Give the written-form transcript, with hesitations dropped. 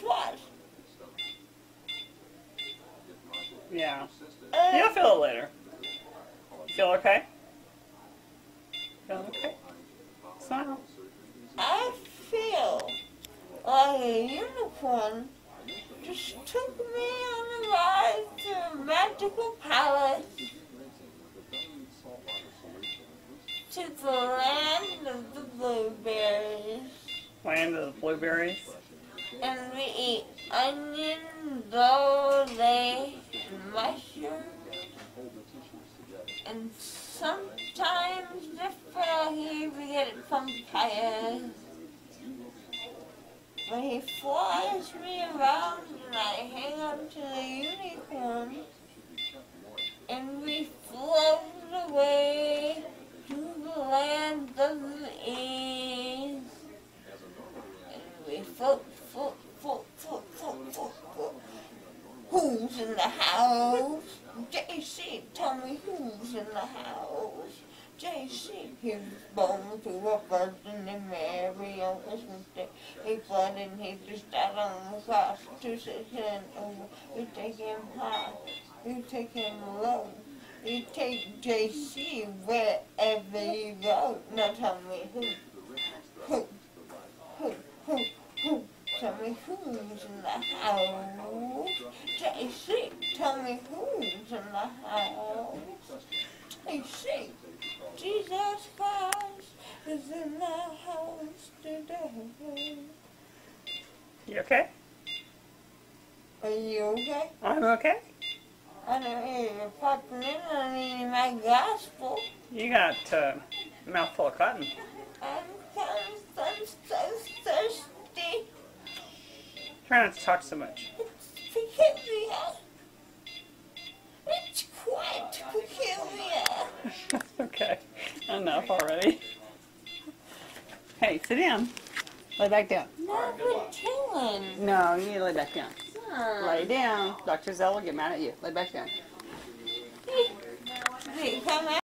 watch. Yeah. You'll feel it later. Feel okay? Feel okay? Smile. I feel like a unicorn just took me on a ride to a magical palace, to the land of the blueberries. Land of the blueberries. And we eat onions all day, and mushrooms, and sometimes if here we get it from papayas. But he flies me around and I hang on to the unicorn, and we float away to the land of the ease. And we float, float, float, float, float, float, float. Who's in the house? JC, tell me who's in the house. JC, here's bones who were virgin and Mary on Christmas Day. He bled and he just died on the cross to sit him over. You take him high, you take him low. You take JC wherever you go. Now tell me who? Tell me who's in the house. JC, tell me who's in the house. JC, Jesus Christ is in the house today. You okay? Are you okay? I'm okay. I don't hear you popping in on any of my gospel. You got a mouthful of cotton. I'm so thirsty. Try not to talk so much. It's peculiar. It's quite peculiar. Okay. Enough already. Hey, sit down. Lay back down. No, we're chilling. No, you need to lay back down. Lay down. Dr. Zell will get mad at you. Lay back down. Hey, come out.